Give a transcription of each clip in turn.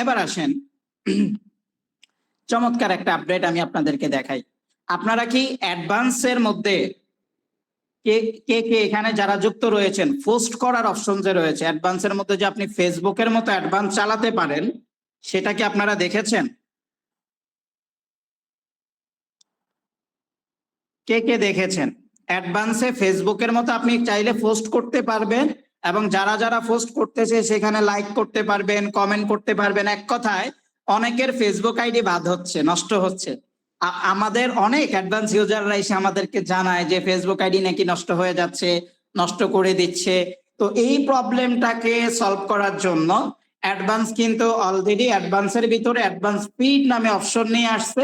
এবার আসেন চমৎকার একটা আপডেট আমি আপনাদেরকে দেখাই। আপনারা কি অ্যাডভান্সের মধ্যে কে কে কে এখানে যারা যুক্ত রয়েছেন, পোস্ট করার অপশন যে রয়েছে অ্যাডভান্সের মধ্যে, যে আপনি ফেসবুকের মতো অ্যাডভান্স চালাতে পারেন, সেটা কি আপনারা দেখেছেন? কে কে দেখেছেন? অ্যাডভান্সে ফেসবুকের মতো আপনি চাইলে পোস্ট করতে পারবেন, এবং যারা যারা পোস্ট করতেছে সেখানে লাইক করতে পারবেন, কমেন্ট করতে পারবেন। এক কথায় অনেকের ফেসবুক আইডি বাদ হচ্ছে, নষ্ট হচ্ছে। আমাদের অনেক অ্যাডভান্স ইউজাররা এসে আমাদেরকে জানায় যে ফেসবুক আইডি নাকি নষ্ট হয়ে যাচ্ছে, নষ্ট করে দিচ্ছে। তো এই প্রবলেমটাকে সলভ করার জন্য অ্যাডভান্স কিন্তু অলরেডি অ্যাডভান্সের ভিতরে অ্যাডভান্স ফিড নামে অপশন নিয়ে আসছে,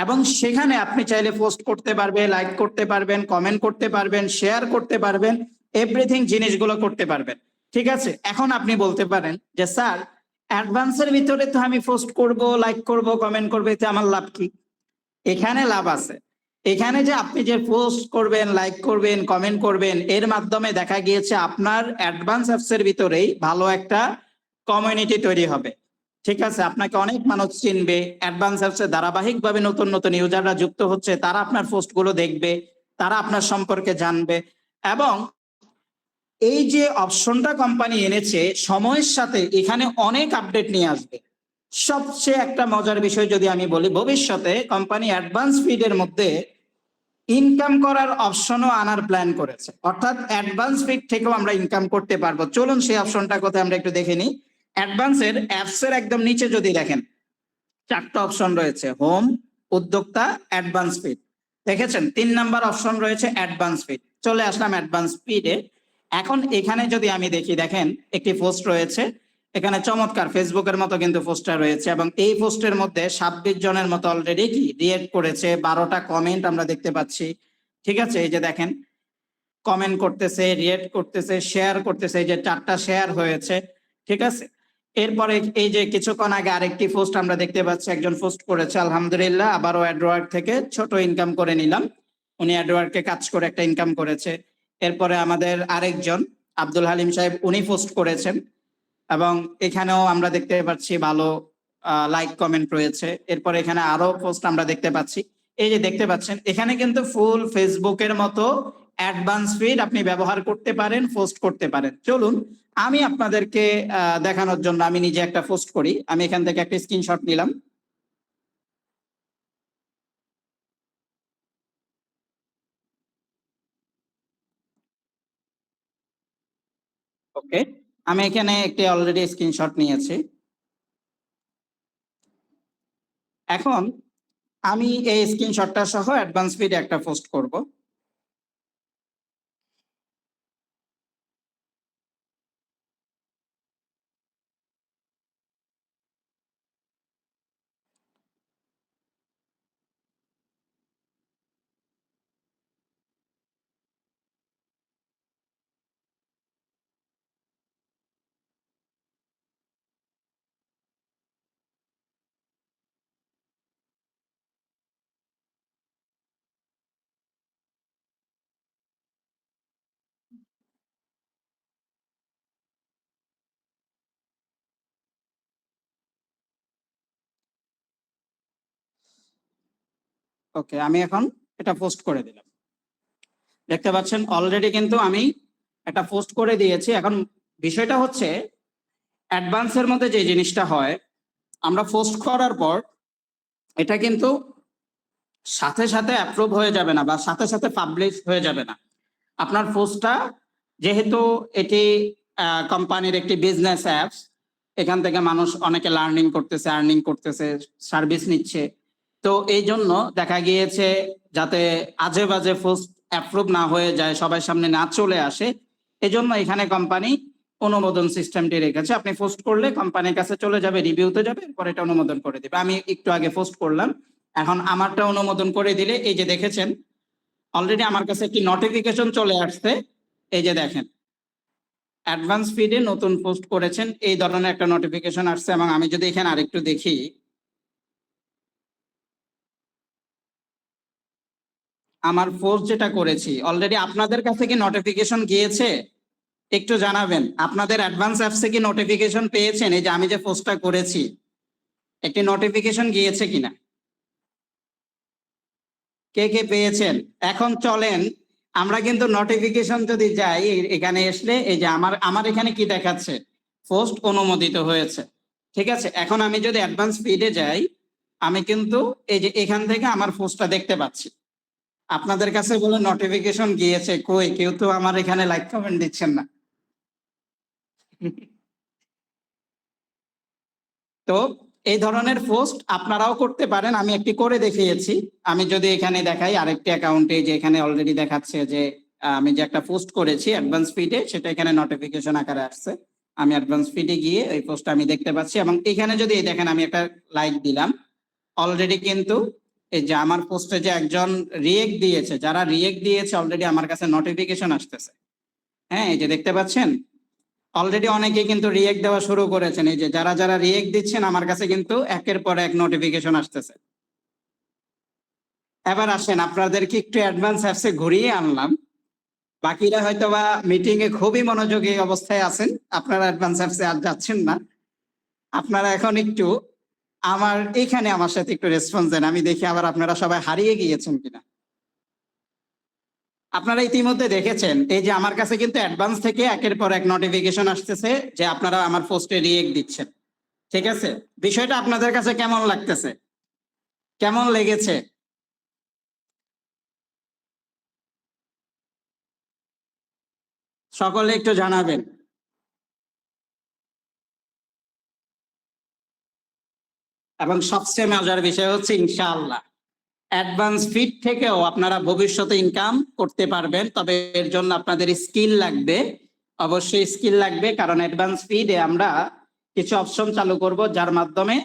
এবং সেখানে আপনি চাইলে পোস্ট করতে পারবেন, লাইক করতে পারবেন, কমেন্ট করতে পারবেন, শেয়ার করতে পারবেন, এভরিথিং জিনিসগুলো করতে পারবেন। ঠিক আছে, এখন আপনি বলতে পারেন যে স্যার, অ্যাডভান্সের ভিতরে তো আমি পোস্ট করব, লাইক করব, কমেন্ট করবো, এতে আমার লাভ কি? এখানে লাভ আছে। এখানে যে আপনি যে পোস্ট করবেন, লাইক করবেন, কমেন্ট করবেন, এর মাধ্যমে দেখা গিয়েছে আপনার অ্যাডভান্স অ্যাপস এর ভিতরেই ভালো একটা কমিউনিটি তৈরি হবে। ঠিক আছে, আপনাকে অনেক মানুষ চিনবে, অ্যাডভান্স অ্যাপসে ধারাবাহিকভাবে নতুন নতুন ইউজাররা যুক্ত হচ্ছে, তারা আপনার পোস্টগুলো দেখবে, তারা আপনার সম্পর্কে জানবে। এবং এই যে অপশনটা কোম্পানি এনেছে, সময়ের সাথে এখানে অনেক আপডেট নিয়ে আসবে। সবচেয়ে একটা মজার বিষয় যদি আমি বলি, ভবিষ্যতে কোম্পানি অ্যাডভান্স ফিডের মধ্যে ইনকাম করার অপশনও আনার প্ল্যান করেছে, অর্থাৎ অ্যাডভান্স ফিড থেকেও আমরা ইনকাম করতে পারবো। চলুন সেই অপশনটা কোথায় আমরা একটু দেখে নিই। অ্যাডভান্সের অ্যাপস এর একদম নিচে যদি দেখেন, চারটা অপশন রয়েছে: হোম, উদ্যোক্তা, অ্যাডভান্স ফিড। দেখেছেন 3 নাম্বার অপশন রয়েছে অ্যাডভান্স ফিড। চলে আসলাম অ্যাডভান্স ফিডে। এখন এখানে যদি আমি দেখি, দেখেন একটি পোস্ট রয়েছে এখানে, চমৎকার ফেসবুকের মতো কিন্তু পোস্টার রয়েছে, এবং এই পোস্টের মধ্যে 26 জনের মতো অলরেডি কি রিয়েক্ট করেছে, 12টা কমেন্ট আমরা দেখতে পাচ্ছি। ঠিক আছে, এই যে দেখেন কমেন্ট করতেছে, রিয়েক্ট করতেছে, শেয়ার করতেছে, এই যে 4টা শেয়ার হয়েছে। ঠিক আছে, এরপরে এই যে কিছুক্ষণ আগে আরেকটি পোস্ট আমরা দেখতে পাচ্ছি, একজন পোস্ট করেছে আলহামদুলিল্লাহ, আবারও অ্যাডওয়ার্ড থেকে ছোট ইনকাম করে নিলাম। উনি অ্যাডওয়ার্ডকে কাজ করে একটা ইনকাম করেছে। এরপরে আমাদের আরেকজন আব্দুল হালিম সাহেব, উনি পোস্ট করেছেন, এবং এখানেও আমরা দেখতে পাচ্ছি ভালো লাইক কমেন্ট রয়েছে। এরপরে এখানে আরো পোস্ট আমরা দেখতে পাচ্ছি। এই যে দেখতে পাচ্ছেন এখানে কিন্তু ফুল ফেসবুকের মতো অ্যাডভান্স ফিড আপনি ব্যবহার করতে পারেন, পোস্ট করতে পারেন। চলুন আমি আপনাদেরকে দেখানোর জন্য আমি নিজে একটা পোস্ট করি। আমি এখান থেকে একটা স্ক্রিনশট নিলাম। ওকে, আমি এখানে একটি অলরেডি স্ক্রিনশট নিয়েছি। এখন আমি এই স্ক্রিনশটটা সহ অ্যাডভান্স ফিডে একটা পোস্ট করব। ওকে, আমি এখন এটা পোস্ট করে দিলাম। দেখতে পাচ্ছেন অলরেডি কিন্তু আমি একটা পোস্ট করে দিয়েছি। এখন বিষয়টা হচ্ছে অ্যাডভান্সের মধ্যে যে জিনিসটা হয়, আমরা পোস্ট করার পর এটা কিন্তু সাথে সাথে অ্যাপ্রুভ হয়ে যাবে না, বা সাথে সাথে পাবলিশ হয়ে যাবে না। আপনার পোস্টটা, যেহেতু এটি কোম্পানির একটি বিজনেস অ্যাপস, এখান থেকে মানুষ অনেকে লার্নিং করতেছে, আর্নিং করতেছে, সার্ভিস নিচ্ছে। তো এই জন্য দেখা গিয়েছে যাতে আজে বাজে পোস্ট অ্যাপ্রুভ না হয়ে যায়, সবার সামনে না চলে আসে, এজন্য এখানে কোম্পানি অনুমোদন সিস্টেমটি রেখেছে। আপনি পোস্ট করলে কোম্পানির কাছে চলে যাবে, রিভিউতে যাবে, পরে এটা অনুমোদন করে দিবে। আমি একটু আগে পোস্ট করলাম, এখন আমারটা অনুমোদন করে দিলে এই যে দেখেছেন অলরেডি আমার কাছে একটি নোটিফিকেশন চলে আসছে। এই যে দেখেন অ্যাডভান্স ফিডে নতুন পোস্ট করেছেন, এই ধরনের একটা নোটিফিকেশন আসছে। এবং আমি যদি এখানে আরেকটু দেখি, আমার পোস্ট যেটা করেছি অলরেডি আপনাদের কাছে কি নোটিফিকেশন গিয়েছে? একটু জানাবেন, আপনাদের অ্যাডভান্স অ্যাপসে কি নোটিফিকেশন পেয়েছেন এই যে আমি যে পোস্টটা করেছি? একটি নোটিফিকেশন গিয়েছে কিনা, কে কে পেয়েছেন? এখন চলেন আমরা কিন্তু নোটিফিকেশন যদি যাই এখানে আসলে এই যে আমার এখানে কি দেখাচ্ছে, পোস্ট অনুমোদিত হয়েছে। ঠিক আছে, এখন আমি যদি অ্যাডভান্স ফিডে যাই আমি কিন্তু এই যে এখান থেকে আমার পোস্টটা দেখতে পাচ্ছি। আপনাদের কাছে বলে নোটিফিকেশন গিয়েছে, কই কেউ তো আমার এখানে লাইক কমেন্ট দিচ্ছেন না। তো এই ধরনের পোস্ট আপনারাও করতে পারেন, আমি একটি করে দেখিয়েছি। আমি যদি এখানে দেখাই আরেকটি অ্যাকাউন্টে, যে এখানে অলরেডি দেখাচ্ছে যে আমি যে একটা পোস্ট করেছি অ্যাডভান্স ফিডে, সেটা এখানে নোটিফিকেশন আকারে আসছে। আমি অ্যাডভান্স ফিডে গিয়ে এই পোস্টটা আমি দেখতে পাচ্ছি, এবং এখানে যদি দেখেন আমি একটা লাইক দিলাম, অলরেডি কিন্তু এই যে আমার পোস্টে যে একজন রিয়েক্ট দিয়েছে, যারা রিয়েক্ট দিয়েছে অলরেডি আমার কাছে নোটিফিকেশন আসতেছে। হ্যাঁ, এই যে দেখতে পাচ্ছেন অলরেডি অনেকে কিন্তু রিয়েক্ট দেওয়া শুরু করেছেন। এই যে যারা যারা রিয়েক্ট দিচ্ছেন আমার কাছে কিন্তু একের পর এক নোটিফিকেশন আসতেছে। এবার আসেন আপনাদেরকে একটু অ্যাডভান্স অ্যাপসে ঘুরিয়ে আনলাম, বাকিরা হয়তো বা মিটিং এ খুবই মনোযোগী অবস্থায় আছেন, আপনারা অ্যাডভান্স অ্যাপসে আর যাচ্ছেন না। আপনারা এখন একটু এখানে আমার সাথে একটু রেসপন্স দেন, আমি দেখি আবার আপনারা সবাই হারিয়ে গিয়েছেন কিনা। আপনারা ইতিমধ্যে দেখেছেন এই যে আমার কাছে কিন্তু অ্যাডভান্স থেকে একের পর এক নোটিফিকেশন আসতেছে যে আপনারা আমার পোস্টে রিয়েক্ট দিচ্ছেন। ঠিক আছে, বিষয়টা আপনাদের কাছে কেমন লাগতেছে, কেমন লেগেছে? সকলে একটু জানাবেন। এবং সবচেয়ে মজার বিষয় হচ্ছে ইনশাআল্লাহ অ্যাডভান্স ফিড থেকেও আপনারা ভবিষ্যতে ইনকাম করতে পারবেন, তবে এর জন্য আপনাদের স্কিল লাগবে, অবশ্যই স্কিল লাগবে। কারণ অ্যাডভান্স ফিডে আমরা কিছু অপশন চালু করব, যার মাধ্যমে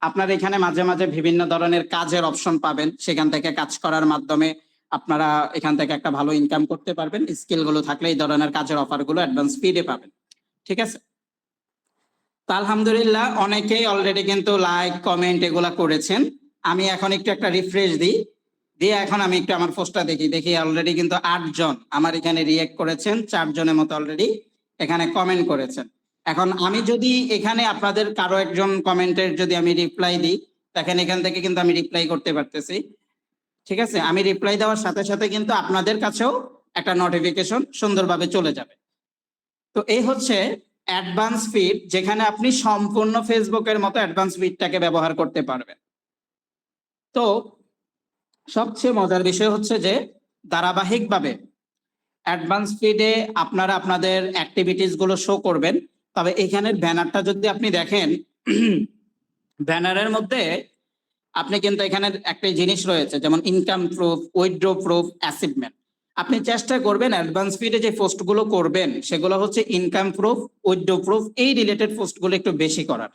আপনারা এখানে মাঝে মাঝে বিভিন্ন ধরনের কাজের অপশন পাবেন, সেখান থেকে কাজ করার মাধ্যমে আপনারা এখান থেকে একটা ভালো ইনকাম করতে পারবেন। স্কিল গুলো থাকলে এই ধরনের কাজের অফার গুলো অ্যাডভান্স ফিডে পাবেন। ঠিক আছে, তো আলহামদুলিল্লাহ অনেকেই অলরেডি কিন্তু লাইক কমেন্ট এগুলা করেছেন। আমি এখন একটু একটা রিফ্রেশ দিই, দিয়ে এখন আমি একটু আমার পোস্টটা দেখি অলরেডি কিন্তু 8 জন আমার এখানে রিয়েক্ট করেছেন, 4 জনের মতো অলরেডি এখানে কমেন্ট করেছেন। এখন আমি যদি এখানে আপনাদের কারো একজন কমেন্টের যদি আমি রিপ্লাই দিই, দেখেন এখান থেকে কিন্তু আমি রিপ্লাই করতে পারতেছি। ঠিক আছে, আমি রিপ্লাই দেওয়ার সাথে সাথে কিন্তু আপনাদের কাছেও একটা নোটিফিকেশন সুন্দরভাবে চলে যাবে। তো এই হচ্ছে অ্যাডভান্স ফিড, যেখানে আপনি সম্পূর্ণ ফেসবুকের মতো অ্যাডভান্স ফিডটাকে ব্যবহার করতে পারবেন। তো সবচেয়ে মজার বিষয় হচ্ছে যে ধারাবাহিকভাবে অ্যাডভান্স ফিডে আপনারা আপনাদের অ্যাক্টিভিটিস গুলো শো করবেন। তবে এখানের ব্যানারটা যদি আপনি দেখেন, ব্যানারের মধ্যে আপনি কিন্তু এখানে একটা জিনিস রয়েছে, যেমন income proof, withdraw proof, achievement. আপনি চেষ্টা করবেন অ্যাডভান্স ফিডে যে পোস্টগুলো করবেন সেগুলো হচ্ছে ইনকাম প্রুফ, উইথড্র প্রুফ, এই রিলেটেড পোস্টগুলো একটু বেশি করার।